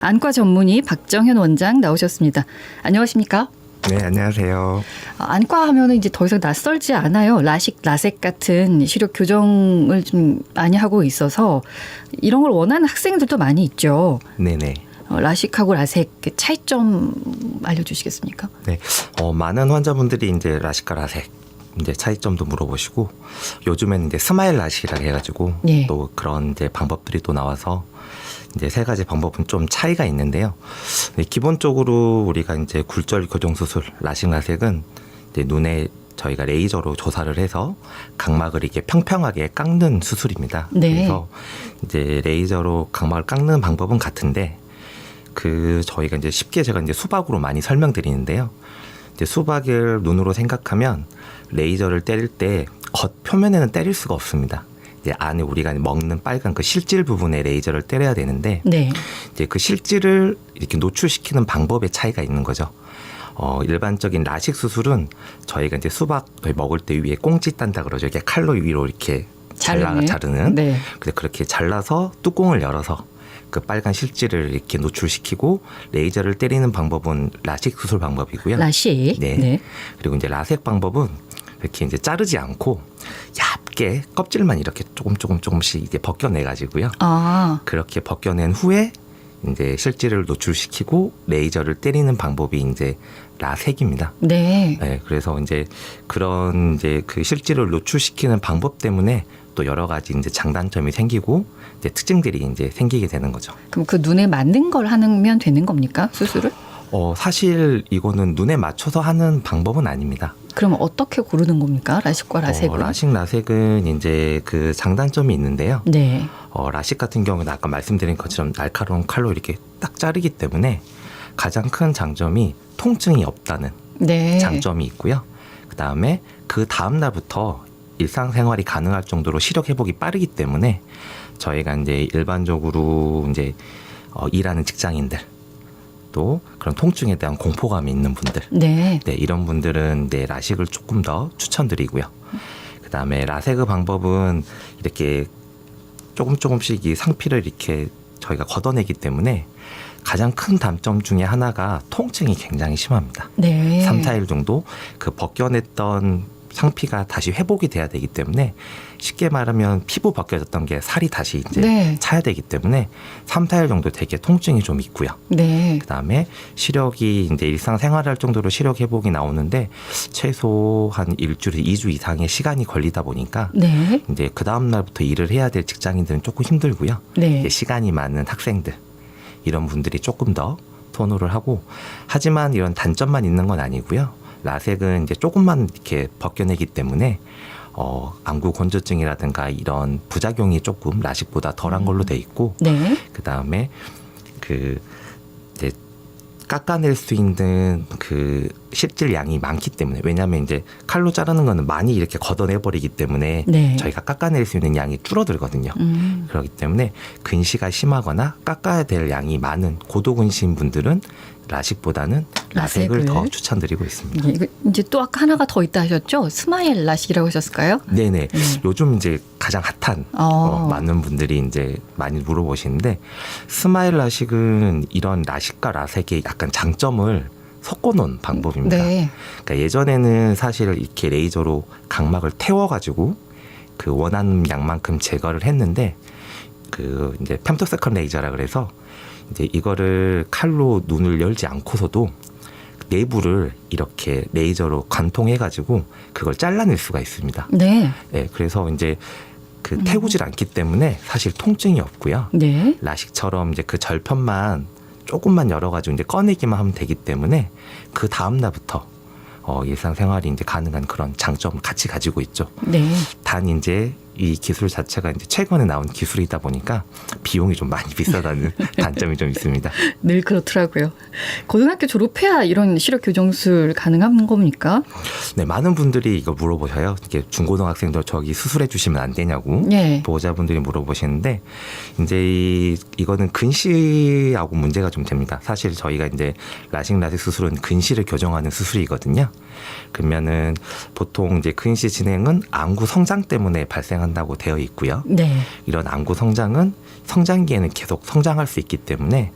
안과 전문의 박정현 원장 나오셨습니다. 안녕하십니까? 네, 안녕하세요. 안과 하면은 이제 더 이상 낯설지 않아요. 라식, 라섹 같은 시력 교정을 좀 많이 하고 있어서 이런 걸 원하는 학생들도 많이 있죠. 네네. 라식하고 라섹 그 차이점 알려주시겠습니까? 네, 많은 환자분들이 이제 라식과 라섹 이제 차이점도 물어보시고 요즘에는 이제 스마일 라식이라고 해가지고 네. 또 그런 이제 방법들이 또 나와서 이제 세 가지 방법은 좀 차이가 있는데요. 네, 기본적으로 우리가 이제 굴절 교정 수술 라식 라섹은 이제 눈에 저희가 레이저로 조사를 해서 각막을 이렇게 평평하게 깎는 수술입니다. 네. 그래서 이제 레이저로 각막을 깎는 방법은 같은데 저희가 이제 쉽게 제가 이제 수박으로 많이 설명드리는데요. 이제 수박을 눈으로 생각하면 레이저를 때릴 때 겉 표면에는 때릴 수가 없습니다. 이제 안에 우리가 먹는 빨간 그 실질 부분에 레이저를 때려야 되는데 네. 이제 그 실질을 이렇게 노출시키는 방법의 차이가 있는 거죠. 일반적인 라식 수술은 저희가 이제 수박 먹을 때 위에 꽁지 딴다 그러죠. 이렇게 칼로 위로 이렇게 자르는. 네. 그래서 그렇게 잘라서 뚜껑을 열어서 그 빨간 실질을 이렇게 노출시키고 레이저를 때리는 방법은 라식 수술 방법이고요. 라식. 네. 네. 그리고 이제 라섹 방법은 이렇게 이제 자르지 않고 얇게 껍질만 이렇게 조금씩 이제 벗겨내 가지고요. 아, 그렇게 벗겨낸 후에 이제 실질을 노출시키고 레이저를 때리는 방법이 이제 라섹입니다. 네. 네, 그래서 이제 그런 이제 그 실질을 노출시키는 방법 때문에 또 여러 가지 이제 장단점이 생기고 이제 특징들이 이제 생기게 되는 거죠. 그럼 그 눈에 맞는 걸 하면 되는 겁니까? 수술을? 사실 이거는 눈에 맞춰서 하는 방법은 아닙니다. 그럼 어떻게 고르는 겁니까? 라식과 라섹은? 라식, 라섹은 이제 그 장단점이 있는데요. 네. 라식 같은 경우는 아까 말씀드린 것처럼 날카로운 칼로 이렇게 딱 자르기 때문에 가장 큰 장점이 통증이 없다는 네. 장점이 있고요. 그 다음에 그 다음 날부터 일상생활이 가능할 정도로 시력 회복이 빠르기 때문에 저희가 이제 일반적으로 이제 일하는 직장인들 또 그런 통증에 대한 공포감이 있는 분들, 네. 네, 이런 분들은 네, 라식을 조금 더 추천드리고요. 그 다음에 라섹의 방법은 이렇게 조금씩 이 상피를 이렇게 저희가 걷어내기 때문에 가장 큰 단점 중에 하나가 통증이 굉장히 심합니다. 네. 3, 4일 정도 그 벗겨냈던 상피가 다시 회복이 돼야 되기 때문에 쉽게 말하면 피부 벗겨졌던 게 살이 다시 이제 네. 차야 되기 때문에 3, 4일 정도 되게 통증이 좀 있고요. 네. 그다음에 시력이 이제 일상생활할 정도로 시력 회복이 나오는데 최소 한 일주일, 2주 이상의 시간이 걸리다 보니까 네. 이제 그 다음 날부터 일을 해야 될 직장인들은 조금 힘들고요. 네. 이제 시간이 많은 학생들 이런 분들이 조금 더 선호를 하고 하지만 이런 단점만 있는 건 아니고요. 라섹은 이제 조금만 이렇게 벗겨내기 때문에 안구 건조증이라든가 이런 부작용이 조금 라식보다 덜한 걸로 돼 있고 네. 그 다음에 이제 깎아낼 수 있는 그 실질 양이 많기 때문에 왜냐하면 이제 칼로 자르는 거는 많이 이렇게 걷어내 버리기 때문에 네. 저희가 깎아낼 수 있는 양이 줄어들거든요. 그렇기 때문에 근시가 심하거나 깎아야 될 양이 많은 고도근시인 분들은 라식보다는 라섹을 라섹을. 더 추천드리고 있습니다. 이거 이제 또 아까 하나가 더 있다 하셨죠? 스마일 라식이라고 하셨을까요? 네네. 요즘 이제 가장 핫한 많은 분들이 이제 많이 물어보시는데 스마일 라식은 이런 라식과 라섹의 약간 장점을 섞어놓은 방법입니다. 네. 그러니까 예전에는 사실 이렇게 레이저로 각막을 태워가지고 그 원하는 양만큼 제거를 했는데 그 이제 펜토세컨 레이저라 그래서 이제 이거를 칼로 눈을 열지 않고서도 내부를 이렇게 레이저로 관통해가지고 그걸 잘라낼 수가 있습니다. 네. 네, 그래서 이제 그 태우질 않기 때문에 사실 통증이 없고요. 네. 라식처럼 이제 그 절편만 조금만 열어가지고 이제 꺼내기만 하면 되기 때문에 그 다음 날부터 일상생활이 이제 가능한 그런 장점을 같이 가지고 있죠. 네. 단 이제 이 기술 자체가 이제 최근에 나온 기술이다 보니까 비용이 좀 많이 비싸다는 단점이 좀 있습니다. 늘 그렇더라고요. 고등학교 졸업해야 이런 시력 교정술 가능한 겁니까? 네, 많은 분들이 이거 물어보셔요. 이게 중고등학생들 저기 수술해 주시면 안 되냐고 네. 보호자분들이 물어보시는데 이제 이거는 근시하고 문제가 좀 됩니다. 사실 저희가 이제 라식 수술은 근시를 교정하는 수술이거든요. 그러면은 보통 이제 근시 진행은 안구 성장 때문에 발생하는 성장한다고 되어 있고요. 네. 이런 안구 성장은 성장기에는 계속 성장할 수 있기 때문에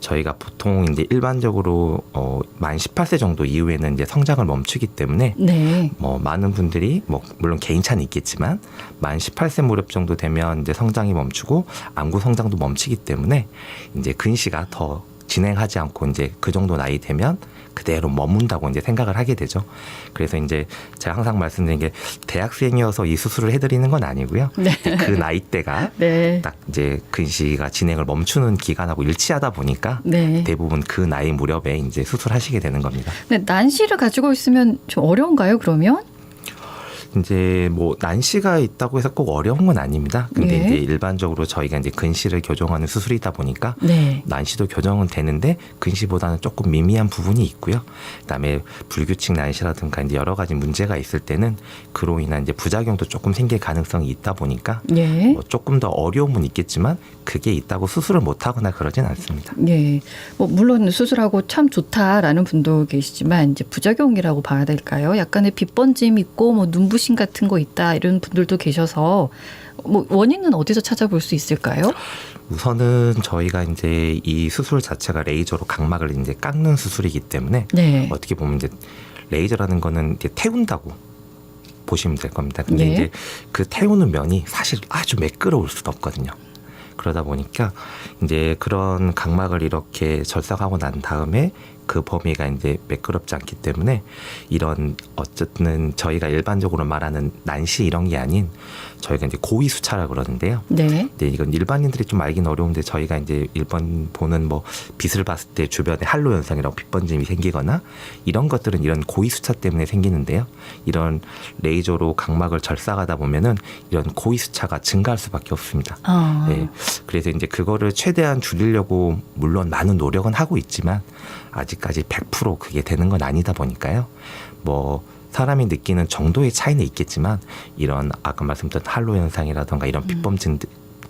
저희가 보통 이제 일반적으로 만 18세 정도 이후에는 이제 성장을 멈추기 때문에 네. 뭐 많은 분들이 뭐 물론 개인차는 있겠지만 만 18세 무렵 정도 되면 이제 성장이 멈추고 안구 성장도 멈추기 때문에 이제 근시가 더 진행하지 않고 이제 그 정도 나이 되면 그대로 머문다고 이제 생각을 하게 되죠. 그래서 이제 제가 항상 말씀드린 게 대학생이어서 이 수술을 해드리는 건 아니고요. 네. 그 나이대가 네. 딱 이제 근시가 진행을 멈추는 기간하고 일치하다 보니까 네. 대부분 그 나이 무렵에 이제 수술하시게 되는 겁니다. 근데 난시를 가지고 있으면 좀 어려운가요, 그러면? 이제 뭐 난시가 있다고 해서 꼭 어려운 건 아닙니다. 근데 예. 이제 일반적으로 저희가 이제 근시를 교정하는 수술이다 보니까 네. 난시도 교정은 되는데 근시보다는 조금 미미한 부분이 있고요. 그다음에 불규칙 난시라든가 이제 여러 가지 문제가 있을 때는 그로 인한 이제 부작용도 조금 생길 가능성이 있다 보니까 예. 뭐 조금 더 어려움은 있겠지만 그게 있다고 수술을 못 하거나 그러진 않습니다. 예. 뭐 물론 수술하고 참 좋다라는 분도 계시지만 이제 부작용이라고 봐야 될까요? 약간의 빗번짐 있고 뭐 눈부심 같은 거 있다 이런 분들도 계셔서 뭐 원인은 어디서 찾아볼 수 있을까요? 우선은 저희가 이제 이 수술 자체가 레이저로 각막을 이제 깎는 수술이기 때문에 네. 어떻게 보면 이제 레이저라는 거는 이제 태운다고 보시면 될 겁니다. 근데 네. 이제 그 태우는 면이 사실 아주 매끄러울 수도 없거든요. 그러다 보니까 이제 그런 각막을 이렇게 절삭하고 난 다음에 그 범위가 이제 매끄럽지 않기 때문에 이런 어쨌든 저희가 일반적으로 말하는 난시 이런 게 아닌 저희가 이제 고위수차라 그러는데요. 네. 근데 이건 일반인들이 좀 알긴 어려운데 저희가 이제 일반 보는 뭐 빛을 봤을 때 주변에 할로 현상이라고 빛번짐이 생기거나 이런 것들은 이런 고위수차 때문에 생기는데요. 이런 레이저로 각막을 절삭하다 보면은 이런 고위수차가 증가할 수밖에 없습니다. 아. 네. 그래서 이제 그거를 최대한 줄이려고 물론 많은 노력은 하고 있지만 아직까지 100% 그게 되는 건 아니다 보니까요. 뭐 사람이 느끼는 정도의 차이는 있겠지만 이런 아까 말씀드린 할로 현상이라든가 이런 빛범진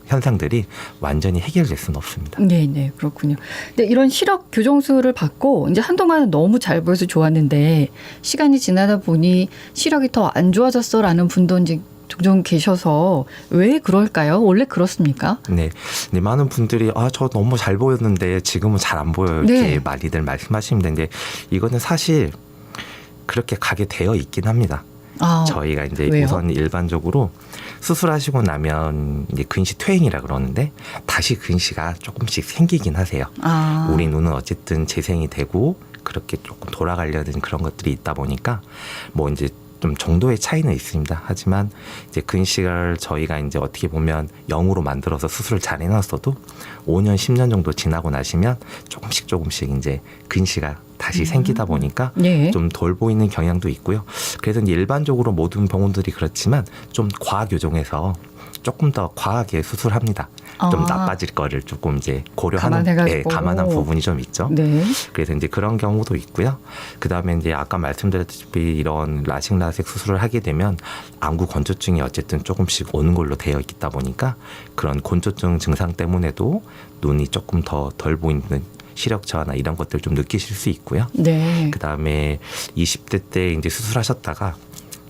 현상들이 완전히 해결될 수는 없습니다. 네, 네, 그렇군요. 근데 이런 시력 교정술을 받고 이제 한동안은 너무 잘 보여서 좋았는데 시간이 지나다 보니 시력이 더 안 좋아졌어라는 분도 이제 종종 계셔서 왜 그럴까요? 원래 그렇습니까? 네, 네 많은 분들이 저 너무 잘 보였는데 지금은 잘 안 보여요 이렇게 네. 많이들 말씀하시는데 이거는 사실 그렇게 가게 되어 있긴 합니다. 아, 저희가 이제 왜요? 우선 일반적으로 수술하시고 나면 이제 근시 퇴행이라 그러는데 다시 근시가 조금씩 생기긴 하세요. 아. 우리 눈은 어쨌든 재생이 되고 그렇게 조금 돌아가려는 그런 것들이 있다 보니까 뭐 이제 좀 정도의 차이는 있습니다. 하지만 이제 근시를 저희가 이제 어떻게 보면 0으로 만들어서 수술을 잘 해놨어도 5년, 10년 정도 지나고 나시면 조금씩 이제 근시가 다시 생기다 보니까 네. 좀 덜 보이는 경향도 있고요. 그래서 이제 일반적으로 모든 병원들이 그렇지만 좀 과교정해서 조금 더 과하게 수술합니다. 좀 나빠질 거를 조금 이제 고려하는 감안해가지고. 감안한 부분이 좀 있죠. 네. 그래서 이제 그런 경우도 있고요. 그 다음에 이제 아까 말씀드렸다시피 이런 라식 라섹 수술을 하게 되면 안구 건조증이 어쨌든 조금씩 오는 걸로 되어 있다 보니까 그런 건조증 증상 때문에도 눈이 조금 더 덜 보이는 시력 저하나 이런 것들 좀 느끼실 수 있고요. 네. 그 다음에 20대 때 이제 수술하셨다가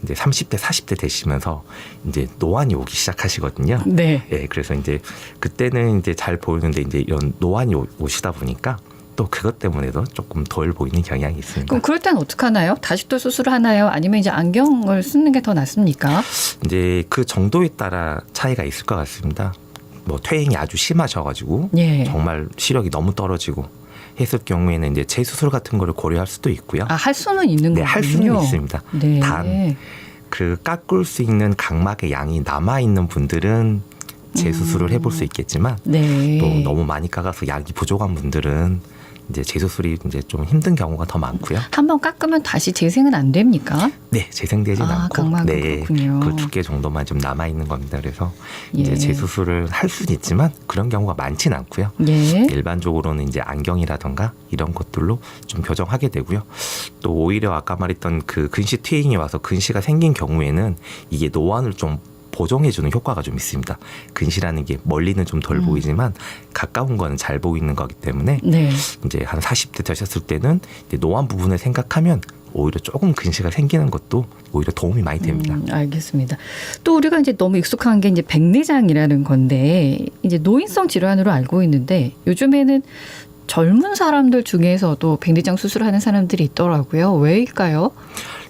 이제 30대, 40대 되시면서 이제 노안이 오기 시작하시거든요. 네. 예, 그래서 이제 그때는 이제 잘 보이는데 이제 이런 노안이 오시다 보니까 또 그것 때문에도 조금 덜 보이는 경향이 있습니다. 그럼 그럴 때는 어떻게 하나요? 다시 또 수술을 하나요? 아니면 이제 안경을 쓰는 게 더 낫습니까? 이제 그 정도에 따라 차이가 있을 것 같습니다. 뭐 퇴행이 아주 심하셔가지고 예. 정말 시력이 너무 떨어지고 했을 경우에는 이제 재수술 같은 거를 고려할 수도 있고요. 아, 할 수는 있는 네, 거군요. 할 수는 있습니다. 네. 단 그 깎을 수 있는 각막의 양이 남아 있는 분들은 재수술을 해볼 수 있겠지만 네. 또 너무 많이 깎아서 약이 부족한 분들은 이제 재수술이 이제 좀 힘든 경우가 더 많고요. 한번 깎으면 다시 재생은 안 됩니까? 네, 재생되진 않고 각막은 네, 그렇군요. 그 두께 정도만 좀 남아 있는 겁니다. 그래서 이제 예. 재수술을 할 수는 있지만 그런 경우가 많진 않고요. 예. 일반적으로는 이제 안경이라던가 이런 것들로 좀 교정하게 되고요. 또 오히려 아까 말했던 그 근시 퇴행이 와서 근시가 생긴 경우에는 이게 노안을 좀 보정해주는 효과가 좀 있습니다. 근시라는 게 멀리는 좀 덜 보이지만 가까운 거는 잘 보이는 거기 때문에 네. 이제 한 40대 되셨을 때는 이제 노안 부분을 생각하면 오히려 조금 근시가 생기는 것도 오히려 도움이 많이 됩니다. 알겠습니다. 또 우리가 이제 너무 익숙한 게 이제 백내장이라는 건데 이제 노인성 질환으로 알고 있는데 요즘에는 젊은 사람들 중에서도 백내장 수술하는 사람들이 있더라고요. 왜일까요?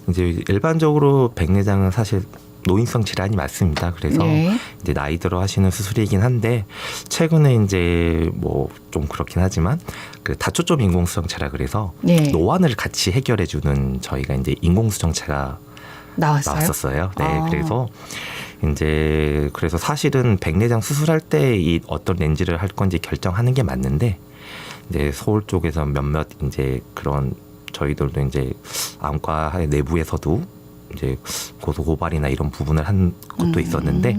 이제 일반적으로 백내장은 사실 노인성 질환이 맞습니다. 그래서 네. 이제 나이 들어 하시는 수술이긴 한데 최근에 이제 뭐 좀 그렇긴 하지만 그 다초점 인공수정체라 그래서 네. 노안을 같이 해결해주는 저희가 이제 인공수정체가 나왔어요? 나왔었어요. 네, 아. 그래서 사실은 백내장 수술할 때 이 어떤 렌즈를 할 건지 결정하는 게 맞는데 이제 서울 쪽에서 몇몇 이제 그런 저희들도 이제 안과 내부에서도 이제 고소 고발이나 이런 부분을 한 것도 있었는데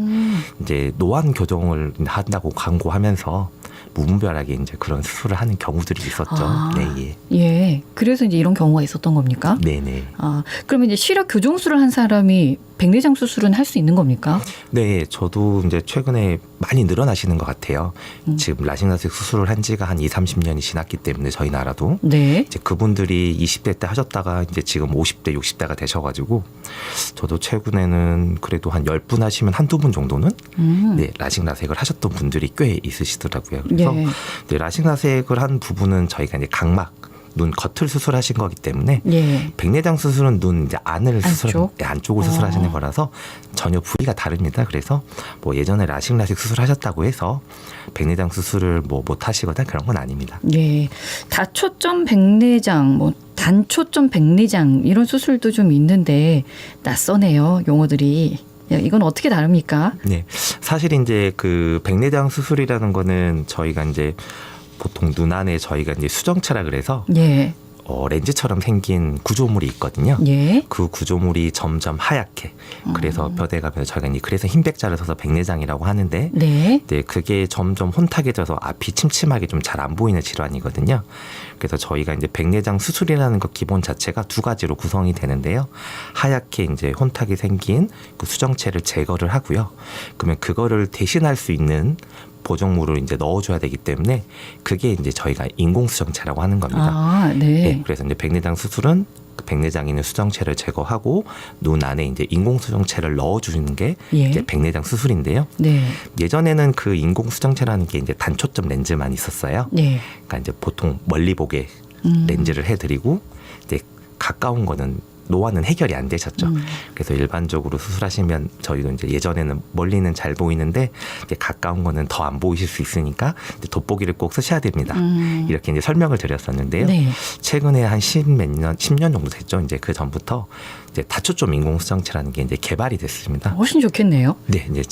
이제 노안 교정을 한다고 광고하면서 무분별하게 이제 그런 수술을 하는 경우들이 있었죠. 아. 네, 예. 그래서 이제 이런 경우가 있었던 겁니까? 네, 네. 아, 그러면 이제 시력 교정술을 한 사람이 백내장 수술은 할 수 있는 겁니까? 네, 저도 이제 최근에 많이 늘어나시는 것 같아요. 지금 라식라식 수술을 한 지가 한 20-30년이 지났기 때문에 저희 나라도 네. 이제 그분들이 20대 때 하셨다가 이제 지금 50대, 60대가 되셔가지고 저도 최근에는 그래도 한 10분 하시면 한두 분 정도는 네, 라식라색을 하셨던 분들이 꽤 있으시더라고요. 그래서 예. 네, 라식라색을 한 부분은 저희가 이제 각막 눈 겉을 수술하신 거기 때문에 예. 백내장 수술은 눈 이제 안을 안쪽? 안쪽을 수술하시는 거라서 전혀 부위가 다릅니다. 그래서 뭐 예전에 라식 수술하셨다고 해서 백내장 수술을 뭐 못 하시거나 그런 건 아닙니다. 예. 다초점 백내장, 뭐 단초점 백내장 이런 수술도 좀 있는데 낯서네요, 용어들이. 예, 이건 어떻게 다릅니까? 네, 사실 이제 그 백내장 수술이라는 거는 저희가 이제 보통 눈 안에 저희가 이제 수정체라 그래서 예. 렌즈처럼 생긴 구조물이 있거든요. 예. 그 구조물이 점점 하얗게 그래서 뼈대 가면서 저희가 이제 그래서 흰 백자를 써서 백내장이라고 하는데 네. 네, 그게 점점 혼탁해져서 앞이 침침하게 좀 잘 안 보이는 질환이거든요. 그래서 저희가 이제 백내장 수술이라는 것 기본 자체가 두 가지로 구성이 되는데요. 하얗게 이제 혼탁이 생긴 그 수정체를 제거를 하고요. 그러면 그거를 대신할 수 있는 보정물을 이제 넣어줘야 되기 때문에 그게 이제 저희가 인공수정체라고 하는 겁니다. 아, 네. 네, 그래서 이제 백내장 수술은 그 백내장에 있는 수정체를 제거하고 눈 안에 이제 인공수정체를 넣어주는 게 예. 이제 백내장 수술인데요. 네. 예전에는 그 인공수정체라는 게 이제 단초점 렌즈만 있었어요. 예. 그러니까 이제 보통 멀리 보게 렌즈를 해드리고 이제 가까운 거는 노안은 해결이 안 되셨죠. 그래서 일반적으로 수술하시면 저희도 이제 예전에는 멀리는 잘 보이는데 이제 가까운 거는 더 안 보이실 수 있으니까 이제 돋보기를 꼭 쓰셔야 됩니다. 이렇게 이제 설명을 드렸었는데요. 네. 최근에 한 10년 정도 됐죠. 이제 그 전부터 이제 다초점 인공수정체라는 게 이제 개발이 됐습니다. 훨씬 좋겠네요. 네, 이제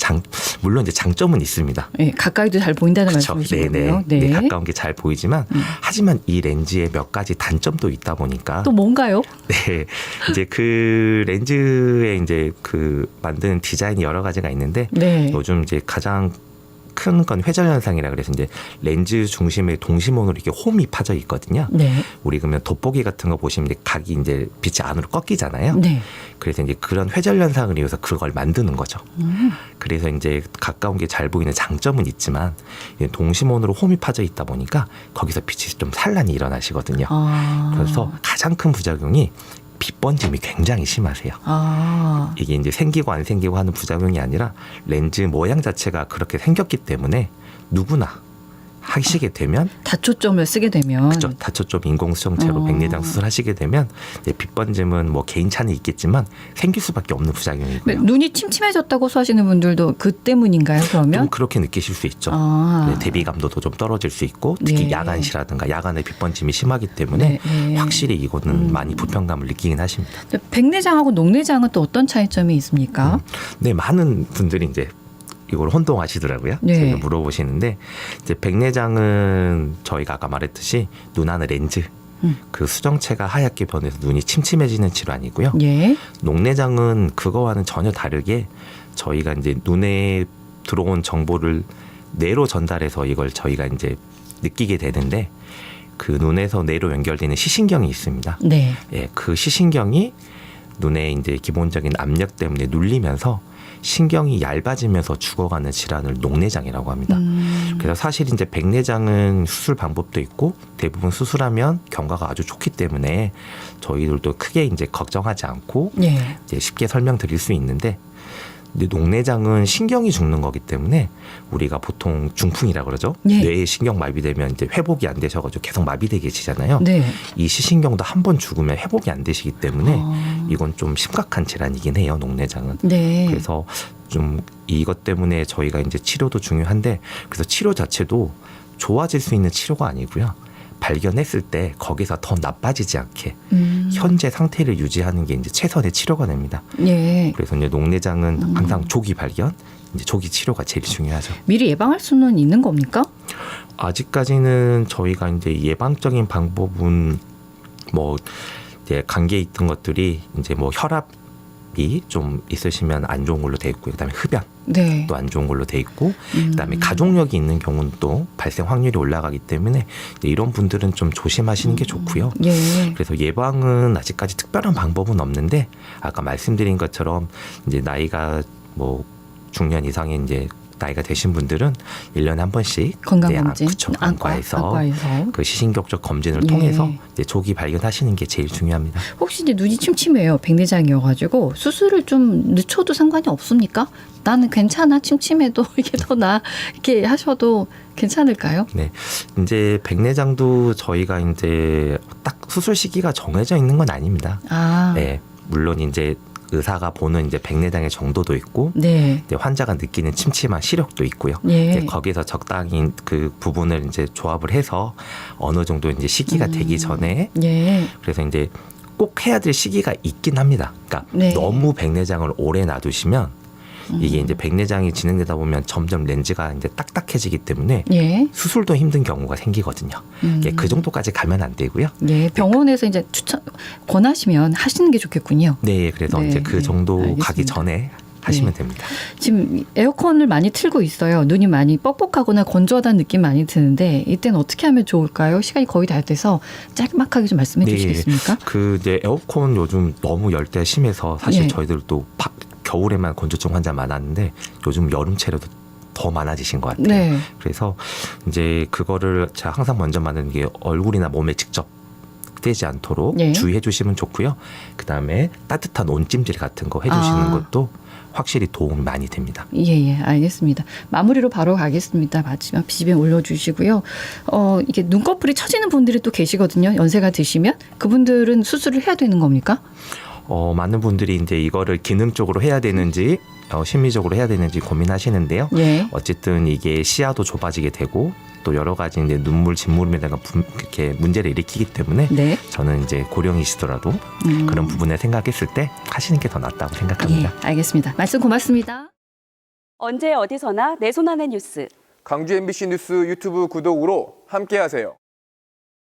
물론 이제 장점은 있습니다. 예, 가까이도 잘 보인다는 그렇죠. 말씀이시고요. 네, 가까운 게 잘 보이지만 하지만 이 렌즈에 몇 가지 단점도 있다 보니까 또 뭔가요? 네, 이제 그 렌즈에 이제 그 만드는 디자인이 여러 가지가 있는데 네. 요즘 이제 가장 큰 건 회절 현상이라 그래서 이제 렌즈 중심에 동심원으로 이렇게 홈이 파져 있거든요. 네. 우리 그러면 돋보기 같은 거 보시면 이제 각이 이제 빛이 안으로 꺾이잖아요. 네. 그래서 이제 그런 회절 현상을 이용해서 그걸 만드는 거죠. 그래서 이제 가까운 게 잘 보이는 장점은 있지만 동심원으로 홈이 파져 있다 보니까 거기서 빛이 좀 산란이 일어나시거든요. 아. 그래서 가장 큰 부작용이 빛 번짐이 굉장히 심하세요. 아. 이게 이제 생기고 안 생기고 하는 부작용이 아니라 렌즈 모양 자체가 그렇게 생겼기 때문에 누구나 하시게 되면 다초점을 쓰게 되면 그죠. 다초점 인공수정체로 백내장 수술하시게 되면 이제 빛 번짐은 뭐 개인 차는 있겠지만 생길 수밖에 없는 부작용이고요. 눈이 침침해졌다고 소하시는 분들도 그 때문인가요? 그러면? 좀 그렇게 느끼실 수 있죠. 아. 네, 대비감도도 좀 떨어질 수 있고 특히 네. 야간시라든가 야간에 빛 번짐이 심하기 때문에 네. 확실히 이거는 많이 불편감을 느끼긴 하십니다. 백내장하고 녹내장은 또 어떤 차이점이 있습니까? 네, 많은 분들이 이제 이걸 혼동하시더라고요. 네. 제가 물어보시는데 이제 백내장은 저희가 아까 말했듯이 눈 안의 렌즈 그 수정체가 하얗게 변해서 눈이 침침해지는 질환이고요. 예. 녹내장은 그거와는 전혀 다르게 저희가 이제 눈에 들어온 정보를 뇌로 전달해서 이걸 저희가 이제 느끼게 되는데 그 눈에서 뇌로 연결되는 시신경이 있습니다. 네. 예, 그 시신경이 눈에 이제 기본적인 압력 때문에 눌리면서 신경이 얇아지면서 죽어가는 질환을 녹내장이라고 합니다. 그래서 사실 이제 백내장은 수술 방법도 있고 대부분 수술하면 경과가 아주 좋기 때문에 저희들도 크게 이제 걱정하지 않고 예. 이제 쉽게 설명드릴 수 있는데, 근데 녹내장은 신경이 죽는 거기 때문에 우리가 보통 중풍이라고 그러죠. 네. 뇌에 신경 마비되면 이제 회복이 안 되셔가지고 계속 마비되게 계시잖아요. 네. 이 시신경도 한 번 죽으면 회복이 안 되시기 때문에 아. 이건 좀 심각한 질환이긴 해요. 녹내장은. 네. 그래서 좀 이것 때문에 저희가 이제 치료도 중요한데, 그래서 치료 자체도 좋아질 수 있는 치료가 아니고요. 발견했을 때 거기서 더 나빠지지 않게 현재 상태를 유지하는 게 이제 최선의 치료가 됩니다. 예. 그래서 이제 녹내장은 항상 조기 발견, 이제 조기 치료가 제일 중요하죠. 미리 예방할 수는 있는 겁니까? 아직까지는 저희가 이제 예방적인 방법은 뭐 이제 관계 있던 것들이 이제 뭐 혈압이 좀 있으시면 안 좋은 걸로 돼 있고요. 그다음에 흡연 네. 또 안 좋은 걸로 돼 있고, 그다음에 가족력이 있는 경우는 또 발생 확률이 올라가기 때문에 이런 분들은 좀 조심하시는 게 좋고요. 예. 그래서 예방은 아직까지 특별한 방법은 없는데, 아까 말씀드린 것처럼 이제 나이가 뭐 중년 이상의 이제 나이가 되신 분들은 1년에 한 번씩 건강검진. 그쵸, 안과에서 그 시신경적 검진을 예. 통해서 이제 조기 발견하시는 게 제일 중요합니다. 혹시 이제 눈이 침침해요. 백내장이어가지고 수술을 좀 늦춰도 상관이 없습니까? 나는 괜찮아. 침침해도 이게 더 나 이렇게 하셔도 괜찮을까요? 네, 이제 백내장도 저희가 이제 딱 수술 시기가 정해져 있는 건 아닙니다. 아. 네, 물론 이제 의사가 보는 이제 백내장의 정도도 있고, 네. 이제 환자가 느끼는 침침한 시력도 있고요. 예. 이제 거기서 적당히 그 부분을 이제 조합을 해서 어느 정도 이제 시기가 되기 전에, 예. 그래서 이제 꼭 해야 될 시기가 있긴 합니다. 그러니까 네. 너무 백내장을 오래 놔두시면 이게 이제 백내장이 진행되다 보면 점점 렌즈가 이제 딱딱해지기 때문에 예. 수술도 힘든 경우가 생기거든요. 이게 그 정도까지 가면 안 되고요. 예. 병원에서 이제 권하시면 하시는 게 좋겠군요. 네, 그래서 네, 이제 그 네, 정도 알겠습니다. 가기 전에 하시면 네. 됩니다. 지금 에어컨을 많이 틀고 있어요. 눈이 많이 뻑뻑하거나 건조하다는 느낌 많이 드는데 이때는 어떻게 하면 좋을까요? 시간이 거의 다 돼서 짤막하게 좀 말씀해 네. 주시겠습니까? 그 이제 에어컨 요즘 너무 열대가 심해서 사실 예. 저희들도 겨울에만 건조증 환자 많았는데 요즘 여름철에도 더 많아지신 것 같아요. 네. 그래서 이제 그거를 제가 항상 먼저 말하는 게 얼굴이나 몸에 직접 떼지 않도록 예. 주의해 주시면 좋고요. 그다음에 따뜻한 온찜질 같은 거 해주시는 것도 확실히 도움이 많이 됩니다. 예, 알겠습니다. 마무리로 바로 가겠습니다. 마지막 BGM 올려주시고요. 이게 눈꺼풀이 처지는 분들이 또 계시거든요. 연세가 드시면 그분들은 수술을 해야 되는 겁니까? 많은 분들이 이제 이거를 기능적으로 해야 되는지 심리적으로 해야 되는지 고민하시는데요. 예. 어쨌든 이게 시야도 좁아지게 되고 또 여러 가지 이제 눈물, 진물에다가 이렇게 문제를 일으키기 때문에 네. 저는 이제 고령이시더라도 그런 부분을 생각했을 때 하시는 게 더 낫다고 생각합니다. 예, 알겠습니다. 말씀 고맙습니다. 언제 어디서나 내 손 안의 뉴스. 강주 MBC 뉴스 유튜브 구독으로 함께하세요.